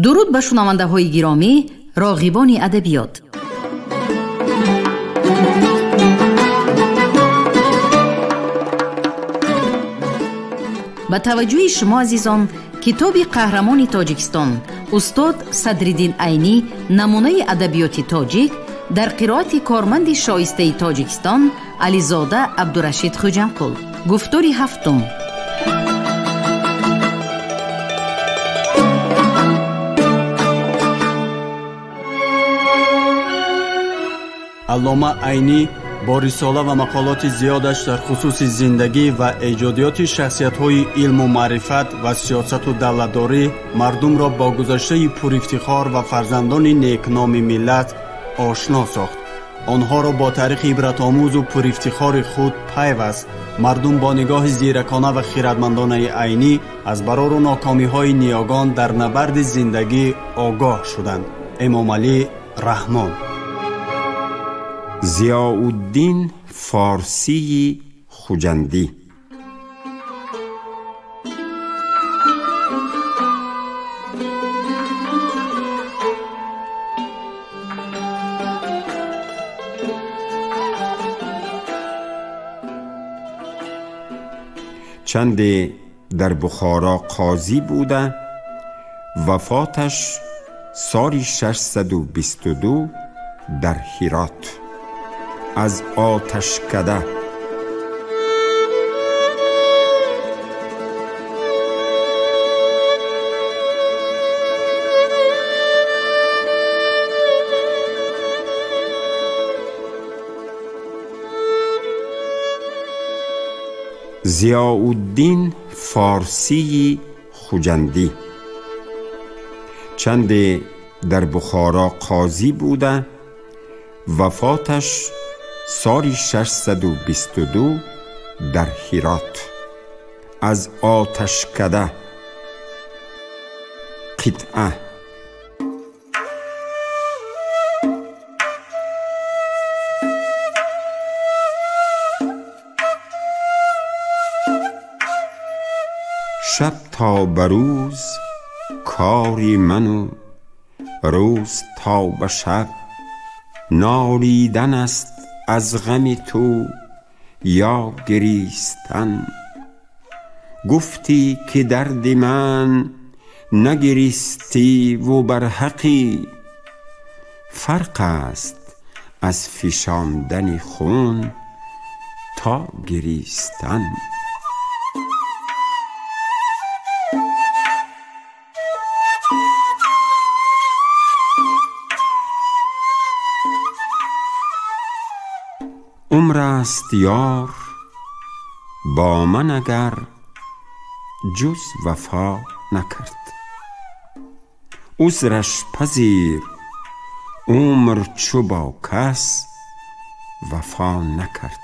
درود به شنونده‌های گرامی، راغبان ادبیات. با توجه شما عزیزان، کتاب قهرمان تاجیکستان استاد صدرالدین عینی نمونه ادبیات تاجیک در قرائت کارمند شایسته تاجیکستان علیزاده عبدالرشید خوجمقل. گفتار هفتم. علامه عینی با رساله و مقالات زیادش در خصوص زندگی و ایجادیات شخصیت‌های علم و معرفت و سیاست و دولتداری مردم را با گذشته پرافتخار و فرزندان نیکنام ملت آشنا ساخت. آنها را با تاریخ عبرت‌آموز و پرافتخار خود پیوست. مردم با نگاه زیرکانه و خردمندانه عینی از برار و ناکامی‌های نیاگان در نبرد زندگی آگاه شدند. امام علی رحمان. ضیاءالدین فارسی خوجندی. چند در بخارا قاضی بوده، وفاتش سال 622 در هرات. از آتشکده. ضیاءالدین فارسی خوجندی. چند در بخارا قاضی بوده، وفاتش سال 622 در هرات. از آتشکده. قطعه. شب تا بروز کاری منو، روز تا به شب نالیدن است از غم تو یا گریستن. گفتی که درد من نگریستی و بر حقی، فرق است از فشاندن خون تا گریستن. عمر است یار با من اگر جز وفا نکرد. عذرش پذیر عمر چو با کس وفا نکرد.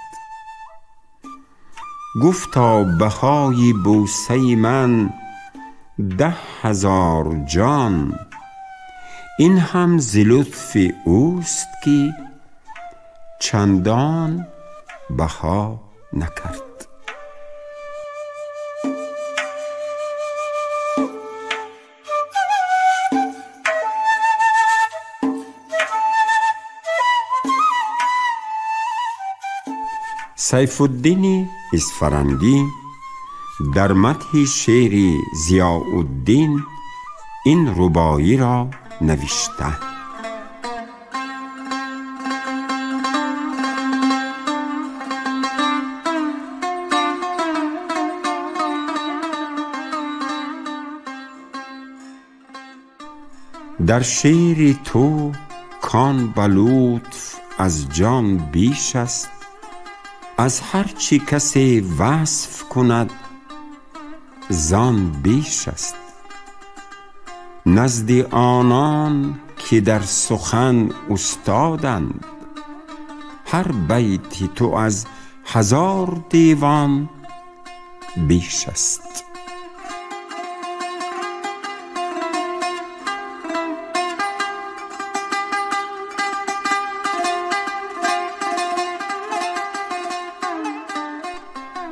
گفتا بهای بوسه من 10,000 جان، این هم ز لطف اوست که چندان بها نکرد. سیف الدین اصفهانی در مدح شعر ضیاءالدین این رباعی را نوشته. در شعر تو کان به لطف از جان بیش است، از هر چی کسی وصف کند زان بیش است. نزد آنان که در سخن استادند، هر بیت تو از 1000 دیوان بیش است.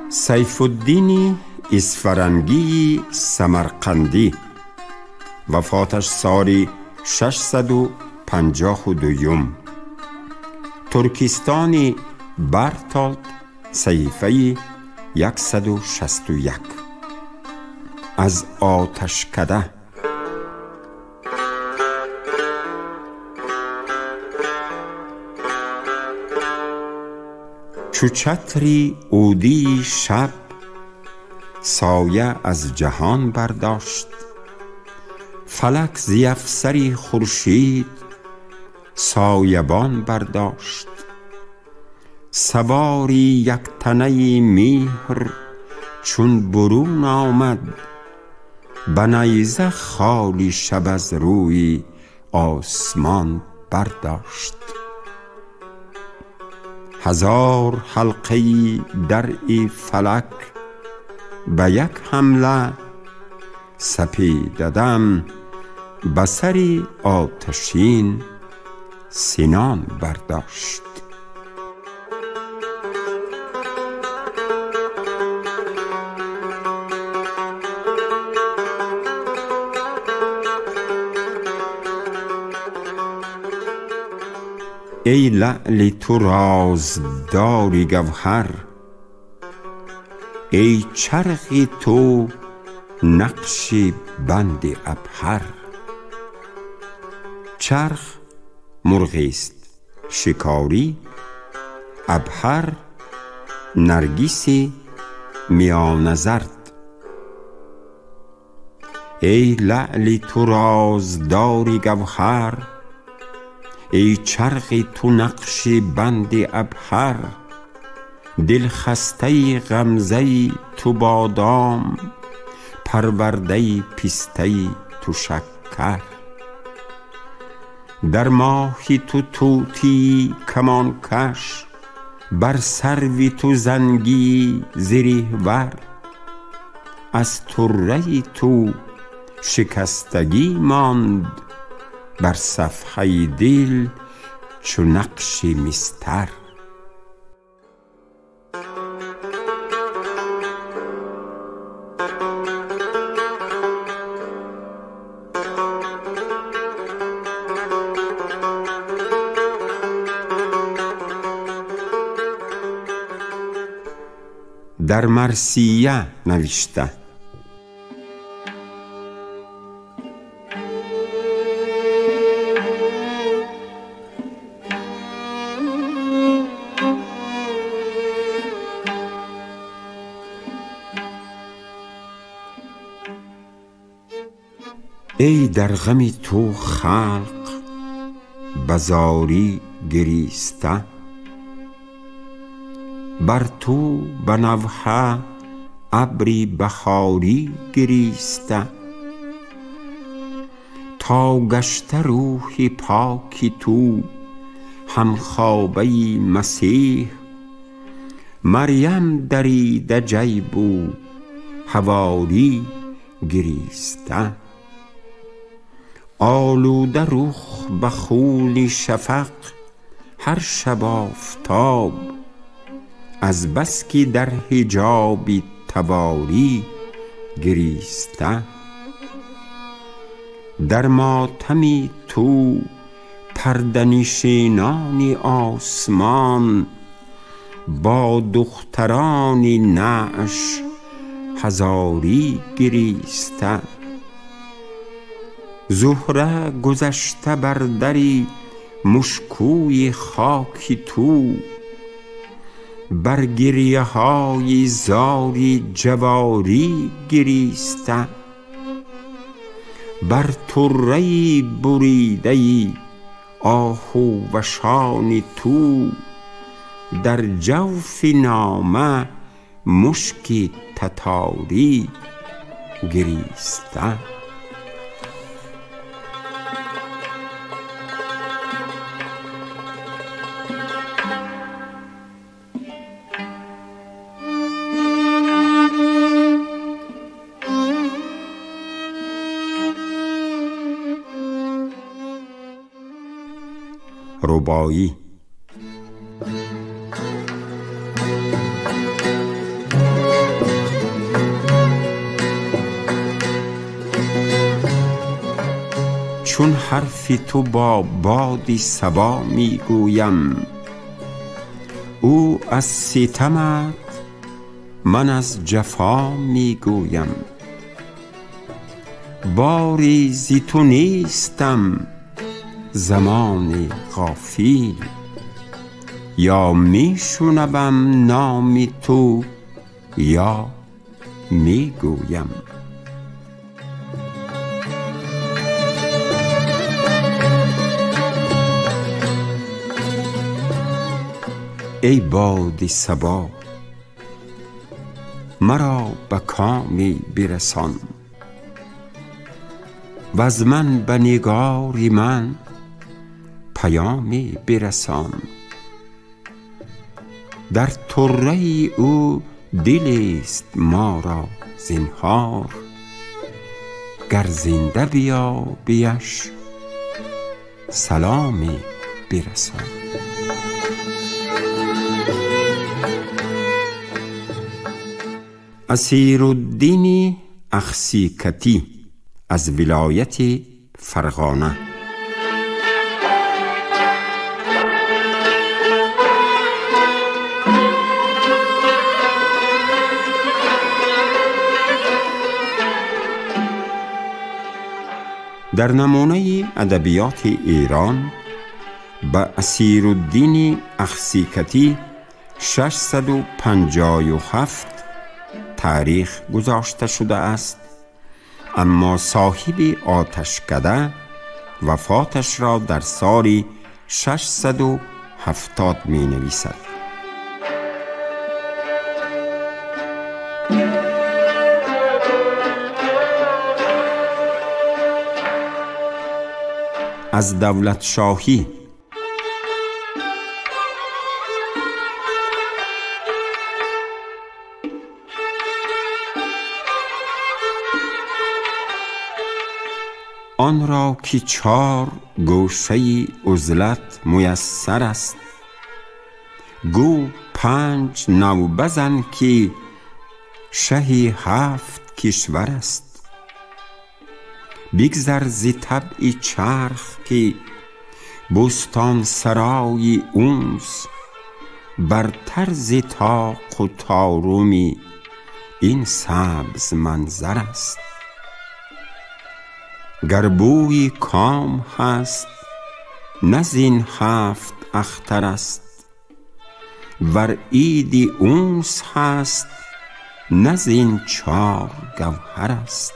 سیف الدین اصفهانی سمرقندی وفاتش سال 652. ترکستانی برتالت صحیفه 161. از آتشکده. چو چتری عودی شب، سایه از جهان برداشت. فلک ز افسری خورشید، سایبان برداشت. سواری یک تنه مهر، چون برون آمد. به نیزه خالی شب از روی آسمان برداشت. هزار حلقه درع فلک، به یک حمله سپیددم. به سر آتشین سنان برداشت. ای لعل تو رازداری گوهر، ای چرخ تو نقش بند عبهر. چرخ مرغی است شکاری، عبهر نرگس میان زرد. ای لعل تو رازداری گوهر، ای چرخ تو نقش بند عبهر. دل خسته غمزه تو بادام، پرورده پسته تو شکر. در ماهی تو طوطی کمان کش، بر سروی تو زنگی زره ور. از طره تو شکستگی ماند، بر صفحه دل چو نقش مسطر. در مرثیه نوشته. ای در غم تو خلق بزاری گریسته، بر تو به نوحه ابری بهاری گریسته. تا گشته روح پاک تو همخوابه مسیح، مریم دریده جیب و حواری گریسته. آلوده رخ به خون شفق هر شب آفتاب، از بس که در حجاب تواری گریسته. در ماتم تو پرده نشینان آسمان، با دختران نعش هزاری گریسته. زهره گذشته بر دری مشکوی خاک تو، بر گریه های زاری جواری گریسته. بر طره بریده آهووشان تو، در جوف نامه مشک تتاری گریسته. رباعی. چون حرف تو با بادی صبا میگویم. او از ستمت، من از جفا میگویم. باری زی تو نیستم زمان غافل، یا میشنوم نام تو یا میگویم. ای باد صبا، مرا به کامی برسان، و از من به نگار من پیامی برسان. در طره او دلی است ما را زنهار، گر زنده بیابیش سلامی برسان. اسیرالدین اخسیکتی از ولایت فرغانه. در نمونه ادبیات ایران به اسیرالدین اخسیکتی 657 تاریخ گذاشته شده است، اما صاحب آتشکده وفاتش را در سال 670 می نویسد. از دولت شاهی. آن را که 4 گوشه عزلت میسر است، گو 5 نو بزن که شه 7 کشور است. بگذر ز طبع چرخ که بستان سرای اونس، برتر ز طاق و طارمی این سبز منظر است. گر بوی کام هست نه زین 7 اختر است، ور عید اونس هست نه زین 4 گوهر است.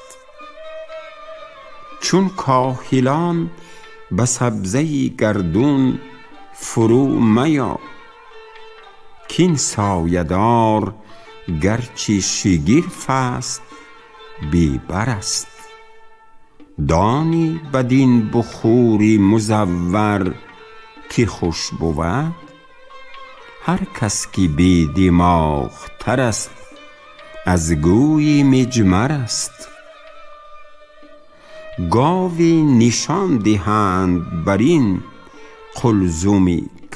چون کاهلان به سبزه گردون فرو میا، کین سایه‌دار گرچه شگرف است بی بر است. دانی بدین بخوری مزور که خوش بود، هر کس که بی دماغ تر است از گوی مجمر است. گاوی نشان دهند بر این قلزم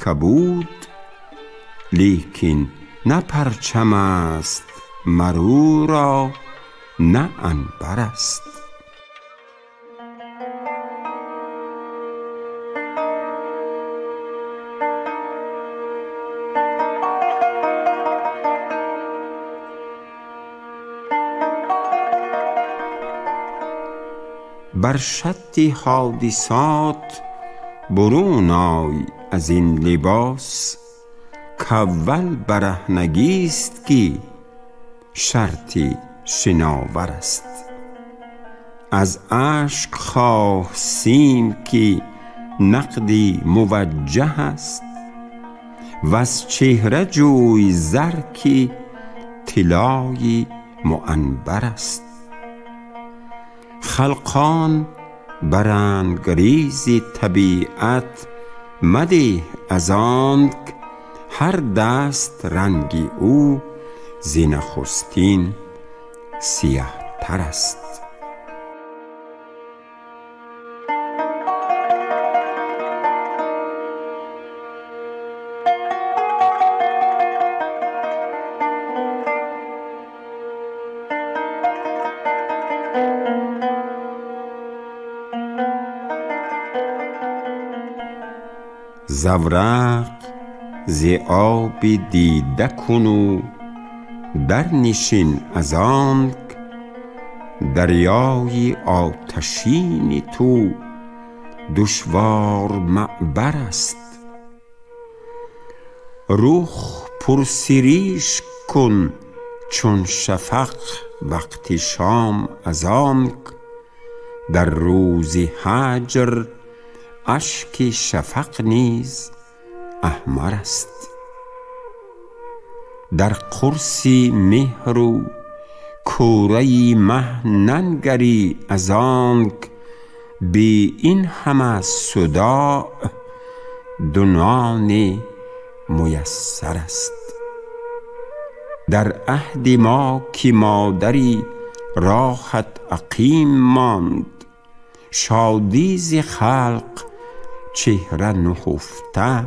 کبود، لیکن نه پرچم است مرو را نه عنبر است. بر شط حادثات برون آی از این لباس، کاول برهنگی است که شرط شناور است. از اشک خواه سیم که نقدی موجه است، و از چهره جوی زر که طلای معنبر است. خلقان برند گریز طبیعت مده از آنک، هر دست رنگی او ز نخستین سیه تر است. زورق ز آب دیده کنو در نشین از آنک دریای آتشین تو دشوار معبر است. رخ پرسریش کن چون شفق وقت شام از آنک در روز هجر اشک شفق نیز احمر است. در قرص مهر و کوره مه ننگری از آنک بی این همه صداع دو نان میسر است. در عهد ما که مادری راحت عقیم ماند، شادی ز خلق چهره نهفته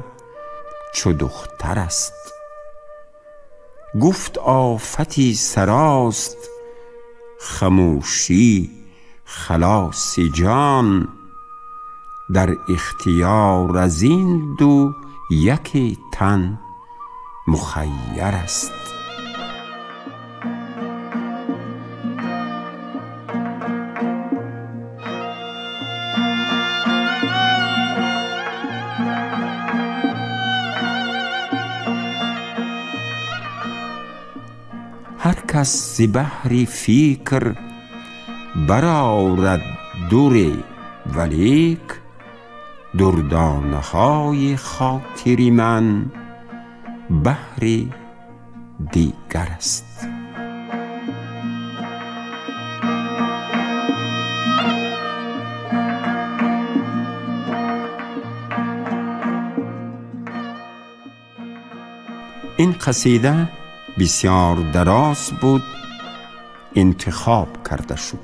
چو دختر است. گفت آفتی سراست خموشی خلاص جان، در اختیار از این دو یکی تن مخیر است. هر کس ز بحر فکر برآرد در، ولیک دردانه های خاطر من بحر دیگر است. این قصیده بسیار دراز بود، انتخاب کرده شد.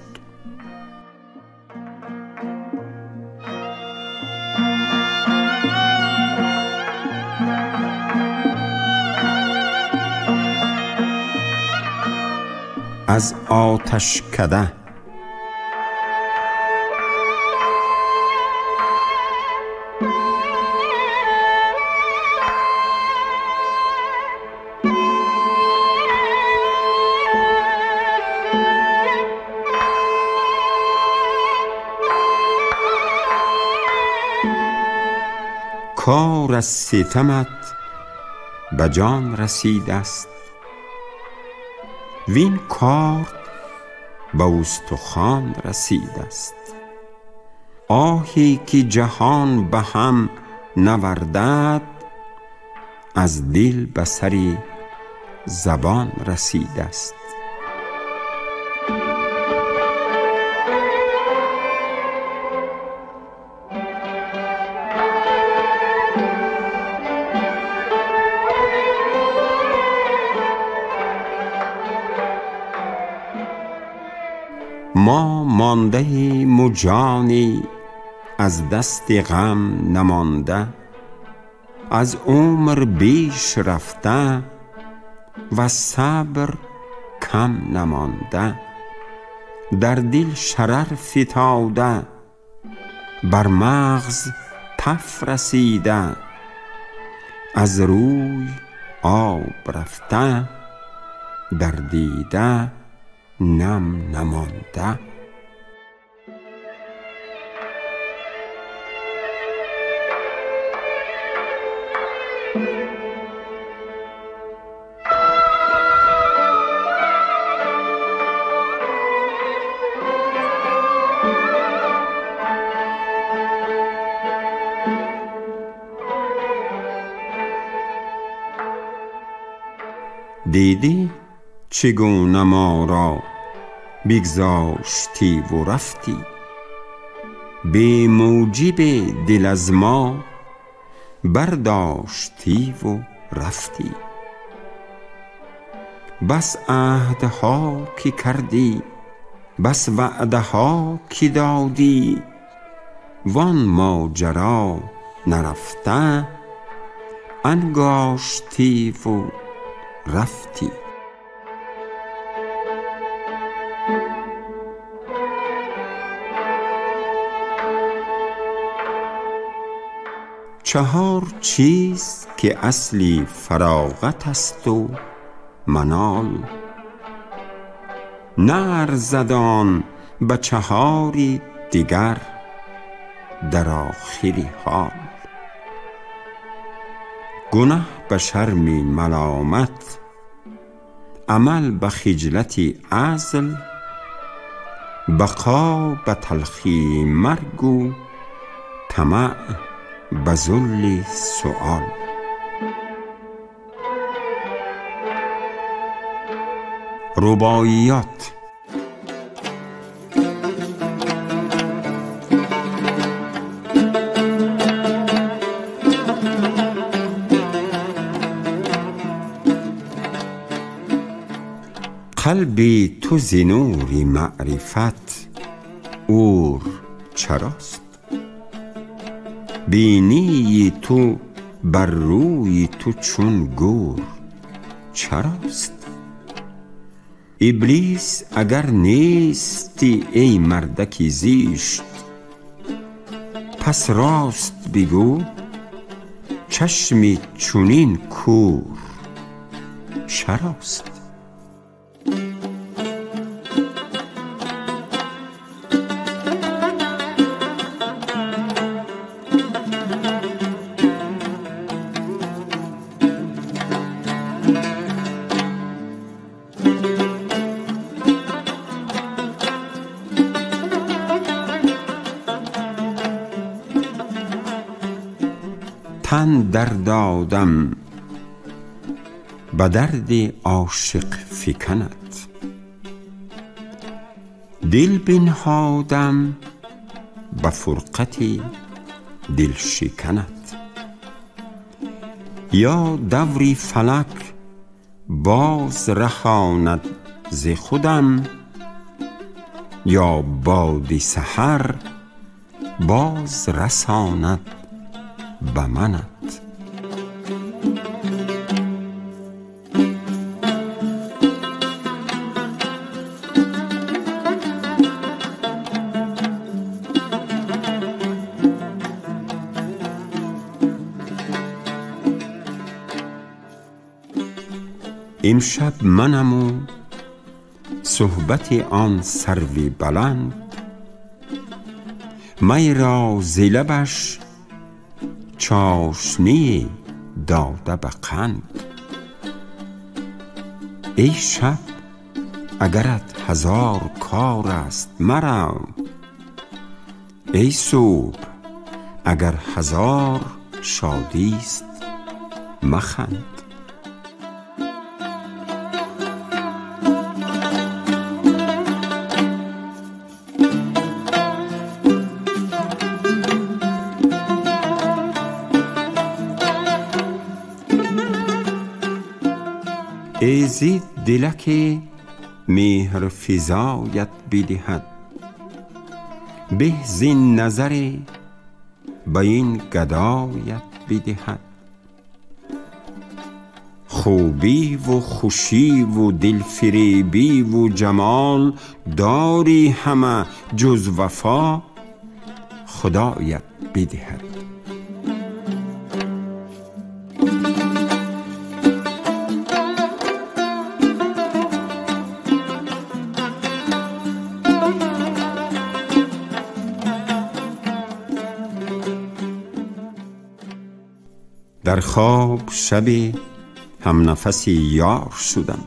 از آتشکده. کار از ستمت به جان رسیده است، وین کار به استخوان رسیده است. آهی که جهان به هم نوردد، از دل به سر زبان رسیده است. ما مانده ایم و جانی از دست غم نمانده، از عمر بیش رفته و صبر کم نمانده. در دل شرر فتاده، بر مغز تف رسیده، از روی آب رفته، در دیده نم نمانده. دیدی چگونه ما را بگذاشتی و رفتی، بی موجب دل از ما برداشتی و رفتی. بس عهدها که کردی، بس وعده ها که دادی، وان ماجرا نرفته انگاشتی و رفتی. 4 چیز که اصلی فراغت است و منال، نه ارزد آن به 4 دیگر در آخری حال. گنه به شرمی ملامت، عمل به خجلتی عزل، بقا به تلخی مرگ و طمع به ذل سؤال. رباعیات. قلبی تو ز نور معرفت عور چراست، بینی تو بر روی تو چون گور چراست. ابلیس اگر نیستی ای مردکی زیشت، پس راست بگو چشمی چونین کور چراست. تن در دادم به درد عاشق فکند، دل بنهادم به فرقت دل شکند. یا دوری فلک باز رهاند ز خودم، یا باد سحر باز رساند به منت. امشب منم و صحبت آن سروی بلند، می را ز لبش چاشنی داده به قند. ای شب اگرت 1000 کار است مرو، ای صبح اگر 1000 شادی است مخند. ایزی دلک مهر فزایت بدهد، به زین نظر به این گدایت بدهد. خوبی و خوشی و دلفریبی و جمال داری همه جز وفا خدایت بدهد. در خواب شبی هم نفسی یار شدم،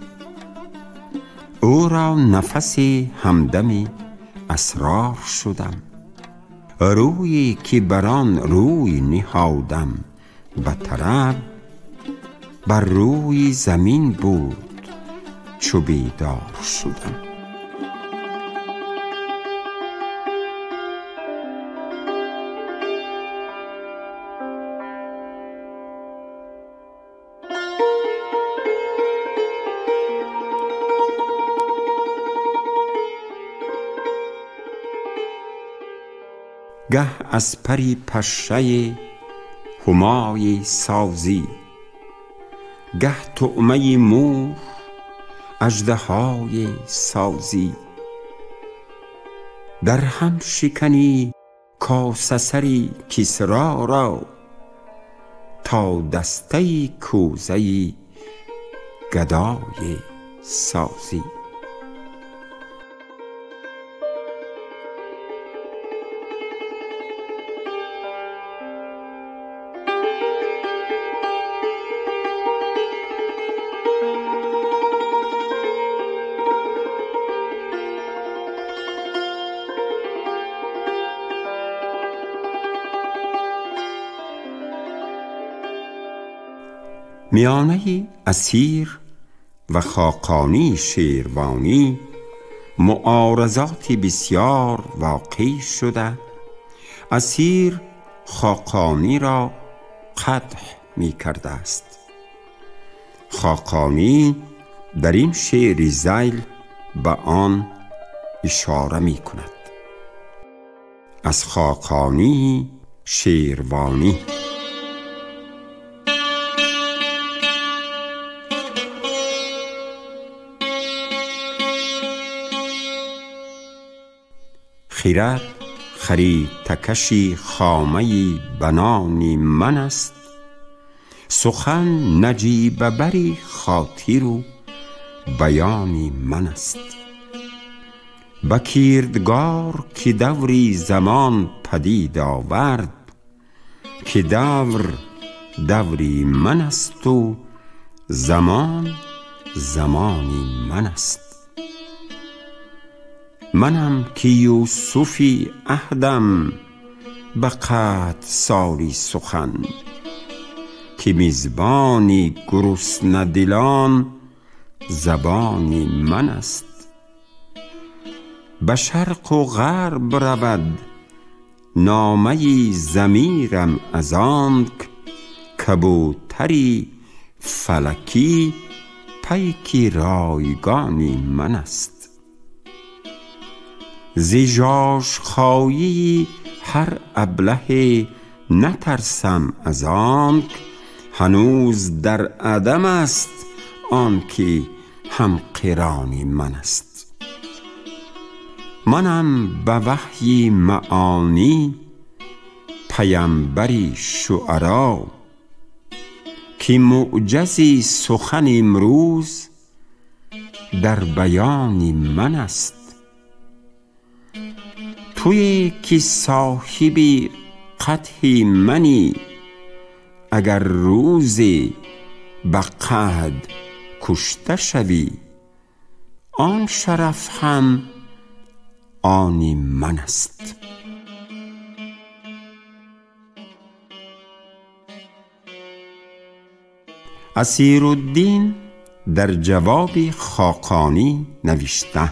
او را نفسی همدمی اسرار شدم. رویی که بران روی نهادم به طرب، بر روی زمین بود چو بیدار شدم. گه از پری پشه همای سازی، گه طعمه مور اژدهای سازی. در هم شکنی کاسه سری کسری را، تا دسته کوزه گدای سازی. میانه اسیر و خاقانی شیروانی معارضاتی بسیار واقع شده. اسیر خاقانی را قدح می کرده است. خاقانی در این شعر ذیل به آن اشاره می کند. از خاقانی شیروانی. خیرد خرید تکشی خامه بنانی من است. سخن نجیب بری خاطر و بیانی من است. بکیردگار که دوری زمان پدید آورد، که دوری من است و زمان زمانی من است. منم که یوسفی عهدم به قطع ساری سخن، که میزبانی گرسنه دلان زبانی من است. به شرق و غرب رود نامه ضمیرم از آنک، کبوتری فلکی پیک رایگانی من است. ز ژاژخایی هر ابله نترسم از آنک، هنوز در عدم است آنکه هم قرانی من است. منم به وحی معانی پیمبری شعرا، که معجزی سخن امروز در بیانی من است. توی که صاحبی قدح منی، اگر روزی به قحط کشته شوی، آن شرف هم آنی من است. اسیرالدین در جواب خاقانی نوشته: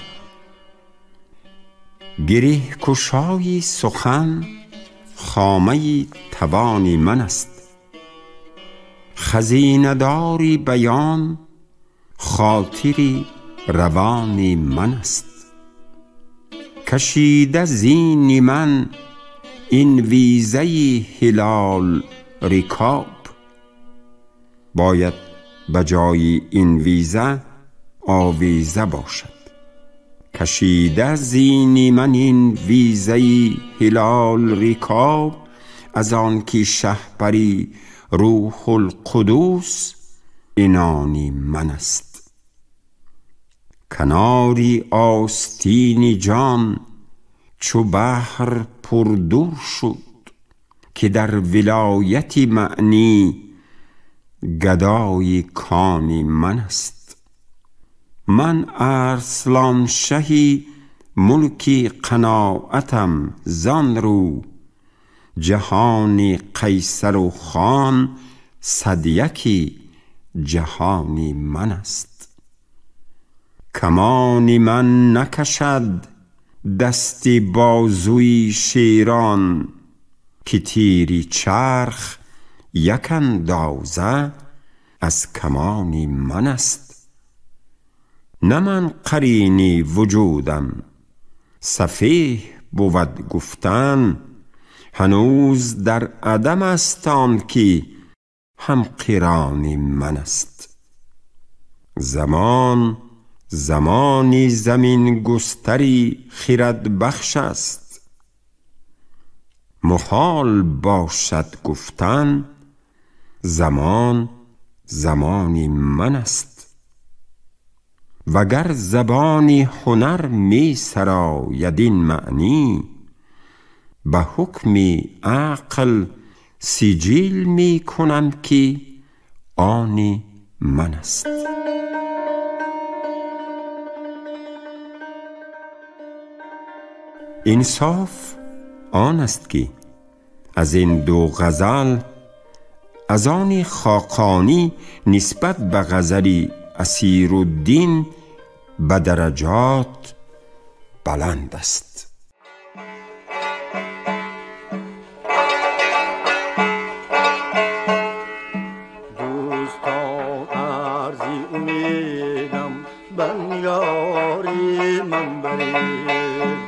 گره کشای سخن خامه توانی من است. خزینه داری بیان خاطری روانی من است. کشیده زین من این ویزه هلال رکاب، باید بجای این ویزه آویزه باشد. کشیده زین من این ویزه هلال رکاب، از آن که شهپری روح القدوس اینانی من است. کناری آستین جان چو بحر پردور شد، که در ولایت معنی گدای کانی من است. من ارسلان شهی ملکی قناعتم زان رو، جهانی قیصر و خان صد یکی جهانی من است. کمانی من نکشد دستی بازوی شیران، که تیری چرخ یک اندازه از کمانی من است. نه من قرینی وجودم سفیه بود گفتن، هنوز در عدم است آن که هم قرانی من است. زمان زمانی زمین گستری خرد بخش است. محال باشد گفتن زمان زمانی من است. وگر زبانی هنر می سراید این معنی، به حکم عقل سجیل می کنم که آن من است. انصاف آن است که از این دو غزل، از آن خاقانی نسبت به غزل اسیرالدین به درجات بلند است. دوستان عرضی امیدم بنیاری من برید،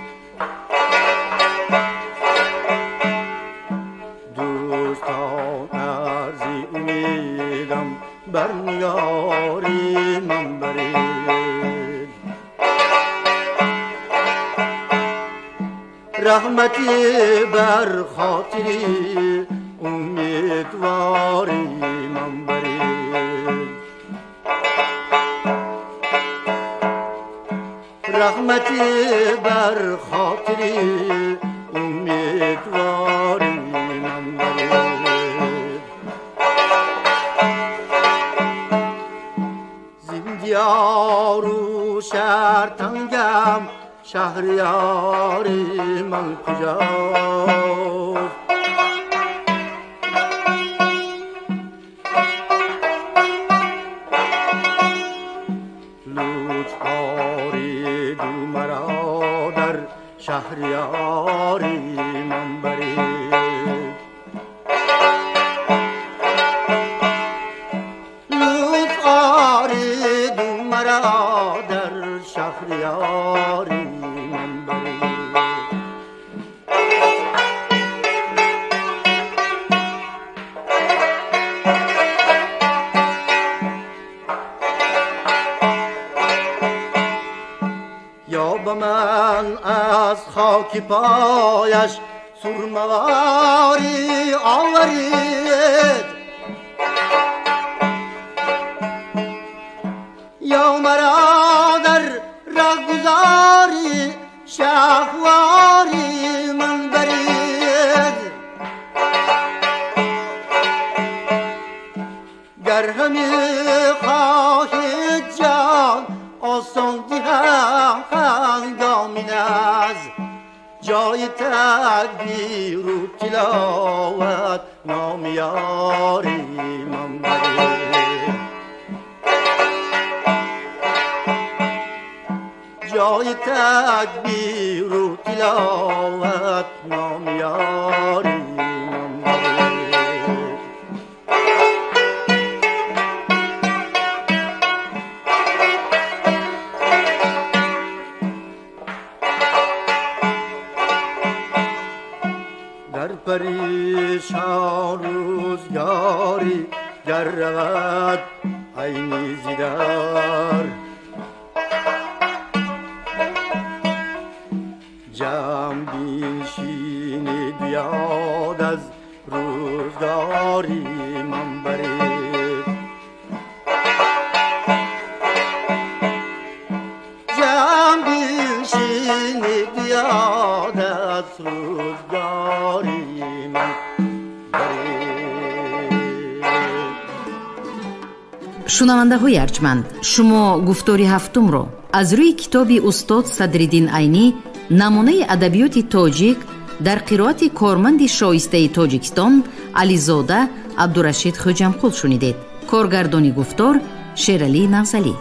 دوستان عرضی امیدم بنیاری من برید. رحمتی بر خاطری امیدواری من برید، رحمتی بر خاطری امیدواری من برید. زندیار و شهرتنگم شهریاری من کجاست؟ لطف آرید و مرا در شهریاری من برید، لطف آرید و مرا در شهریاری من برید. یا به من از خاک پایش سرمواری آورید، یا مرا در رهگذاری شهواری من برید. گر همی خواهید جان آسان دهم هنگامین از جای تکبیر و تلاوت نامیاری من برید، جای تکبیر و تلاوت نامیاری من برید. در پریشان روزگاری گر رود عینی زیدر، جمع بینشینی بیاد از روزگاری من برید، جمع بینشینی بیاد از روزگاری من برید. шунавандаҳои арҷманд, шумо гуфтори ҳафтум ро аз рӯи китоби устод Садриддин Айнӣ намунаи адабиёти тоҷик дар қироати корманди шоистаи Тоҷикистон Ализода Абдурашид Хоҷамқул шунидед. коргардони гуфтор Шералӣ Навзалӣ.